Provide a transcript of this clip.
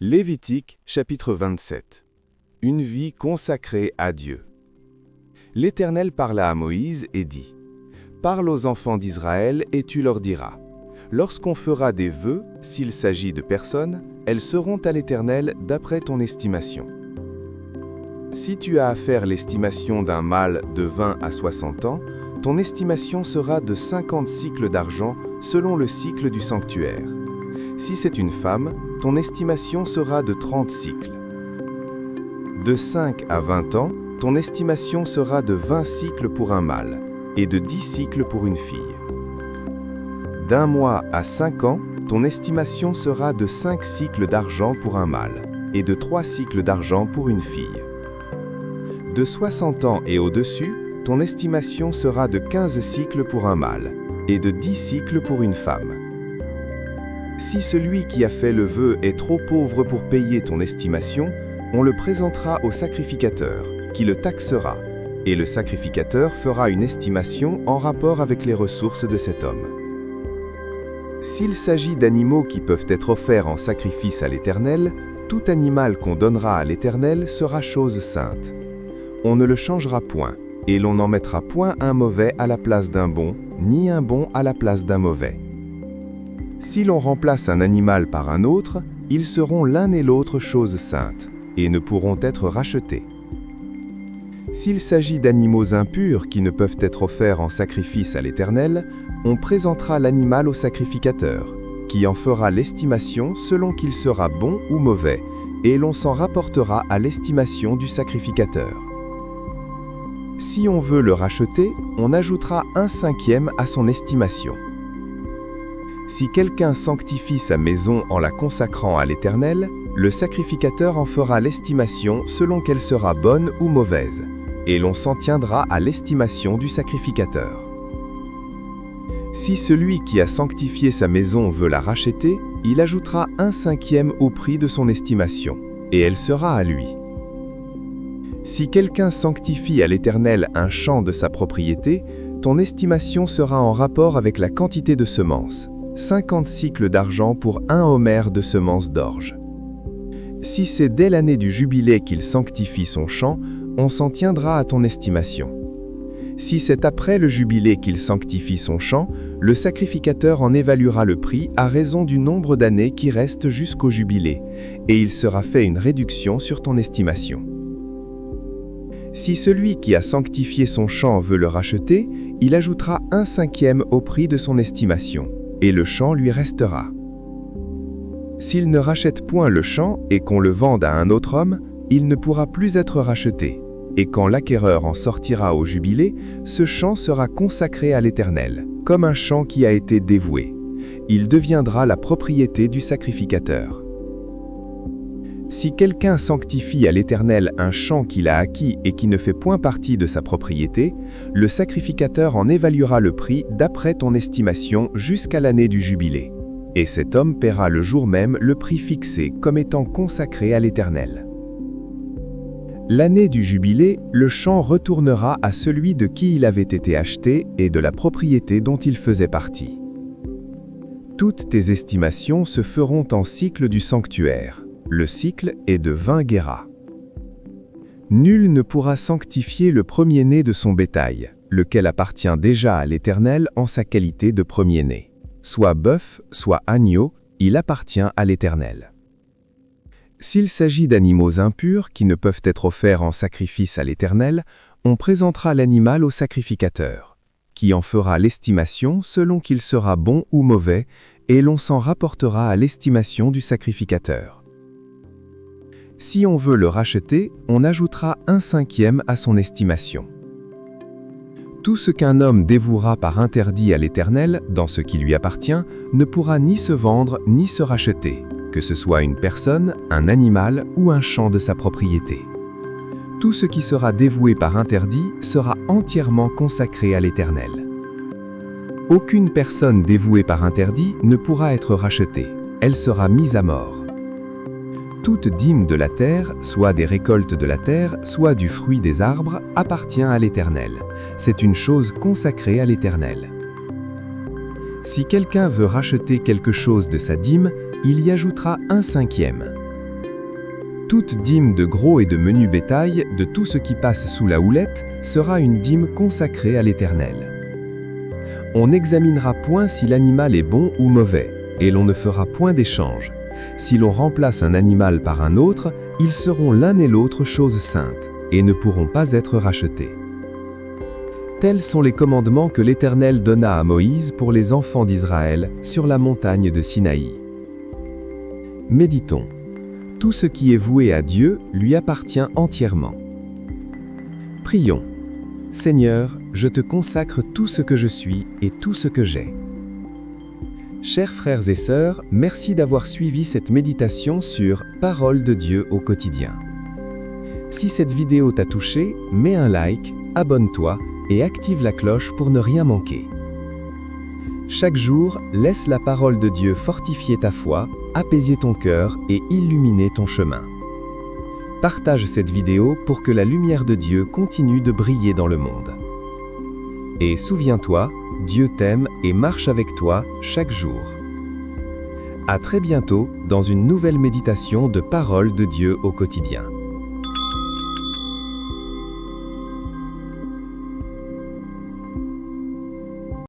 Lévitique, chapitre 27. Une vie consacrée à Dieu. L'Éternel parla à Moïse et dit : Parle aux enfants d'Israël et tu leur diras : Lorsqu'on fera des vœux, s'il s'agit de personnes, elles seront à l'Éternel d'après ton estimation. Si tu as à faire l'estimation d'un mâle de 20 à 60 ans, ton estimation sera de 50 cycles d'argent selon le cycle du sanctuaire. Si c'est une femme, ton estimation sera de 30 cycles. De 5 à 20 ans, ton estimation sera de 20 cycles pour un mâle et de 10 cycles pour une fille. D'un mois à 5 ans, ton estimation sera de 5 cycles d'argent pour un mâle et de 3 cycles d'argent pour une fille. De 60 ans et au-dessus, ton estimation sera de 15 cycles pour un mâle et de 10 cycles pour une femme. Si celui qui a fait le vœu est trop pauvre pour payer ton estimation, on le présentera au sacrificateur, qui le taxera, et le sacrificateur fera une estimation en rapport avec les ressources de cet homme. S'il s'agit d'animaux qui peuvent être offerts en sacrifice à l'Éternel, tout animal qu'on donnera à l'Éternel sera chose sainte. On ne le changera point, et l'on n'en mettra point un mauvais à la place d'un bon, ni un bon à la place d'un mauvais. Si l'on remplace un animal par un autre, ils seront l'un et l'autre choses saintes, et ne pourront être rachetés. S'il s'agit d'animaux impurs qui ne peuvent être offerts en sacrifice à l'Éternel, on présentera l'animal au sacrificateur, qui en fera l'estimation selon qu'il sera bon ou mauvais, et l'on s'en rapportera à l'estimation du sacrificateur. Si on veut le racheter, on ajoutera 1/5 à son estimation. Si quelqu'un sanctifie sa maison en la consacrant à l'Éternel, le sacrificateur en fera l'estimation selon qu'elle sera bonne ou mauvaise, et l'on s'en tiendra à l'estimation du sacrificateur. Si celui qui a sanctifié sa maison veut la racheter, il ajoutera 1/5 au prix de son estimation, et elle sera à lui. Si quelqu'un sanctifie à l'Éternel un champ de sa propriété, ton estimation sera en rapport avec la quantité de semences, 50 cycles d'argent pour 1 homère de semences d'orge. Si c'est dès l'année du jubilé qu'il sanctifie son champ, on s'en tiendra à ton estimation. Si c'est après le jubilé qu'il sanctifie son champ, le sacrificateur en évaluera le prix à raison du nombre d'années qui restent jusqu'au jubilé, et il sera fait une réduction sur ton estimation. Si celui qui a sanctifié son champ veut le racheter, il ajoutera 1/5 au prix de son estimation, et le champ lui restera. S'il ne rachète point le champ et qu'on le vende à un autre homme, il ne pourra plus être racheté, et quand l'acquéreur en sortira au jubilé, ce champ sera consacré à l'Éternel, comme un champ qui a été dévoué. Il deviendra la propriété du sacrificateur. Si quelqu'un sanctifie à l'Éternel un champ qu'il a acquis et qui ne fait point partie de sa propriété, le sacrificateur en évaluera le prix d'après ton estimation jusqu'à l'année du jubilé. Et cet homme paiera le jour même le prix fixé comme étant consacré à l'Éternel. L'année du jubilé, le champ retournera à celui de qui il avait été acheté et de la propriété dont il faisait partie. Toutes tes estimations se feront en cycle du sanctuaire. Le cycle est de 20 guéras. Nul ne pourra sanctifier le premier-né de son bétail, lequel appartient déjà à l'Éternel en sa qualité de premier-né. Soit bœuf, soit agneau, il appartient à l'Éternel. S'il s'agit d'animaux impurs qui ne peuvent être offerts en sacrifice à l'Éternel, on présentera l'animal au sacrificateur, qui en fera l'estimation selon qu'il sera bon ou mauvais, et l'on s'en rapportera à l'estimation du sacrificateur. Si on veut le racheter, on ajoutera 1/5 à son estimation. Tout ce qu'un homme dévouera par interdit à l'Éternel, dans ce qui lui appartient, ne pourra ni se vendre ni se racheter, que ce soit une personne, un animal ou un champ de sa propriété. Tout ce qui sera dévoué par interdit sera entièrement consacré à l'Éternel. Aucune personne dévouée par interdit ne pourra être rachetée, elle sera mise à mort. Toute dîme de la terre, soit des récoltes de la terre, soit du fruit des arbres, appartient à l'Éternel. C'est une chose consacrée à l'Éternel. Si quelqu'un veut racheter quelque chose de sa dîme, il y ajoutera 1/5. Toute dîme de gros et de menu bétail, de tout ce qui passe sous la houlette, sera une dîme consacrée à l'Éternel. On n'examinera point si l'animal est bon ou mauvais, et l'on ne fera point d'échange. Si l'on remplace un animal par un autre, ils seront l'un et l'autre choses saintes, et ne pourront pas être rachetés. Tels sont les commandements que l'Éternel donna à Moïse pour les enfants d'Israël sur la montagne de Sinaï. Méditons. Tout ce qui est voué à Dieu lui appartient entièrement. Prions. Seigneur, je te consacre tout ce que je suis et tout ce que j'ai. Chers frères et sœurs, merci d'avoir suivi cette méditation sur Parole de Dieu au quotidien. Si cette vidéo t'a touché, mets un like, abonne-toi et active la cloche pour ne rien manquer. Chaque jour, laisse la parole de Dieu fortifier ta foi, apaiser ton cœur et illuminer ton chemin. Partage cette vidéo pour que la lumière de Dieu continue de briller dans le monde. Et souviens-toi, Dieu t'aime et marche avec toi chaque jour. À très bientôt dans une nouvelle méditation de Parole de Dieu au quotidien.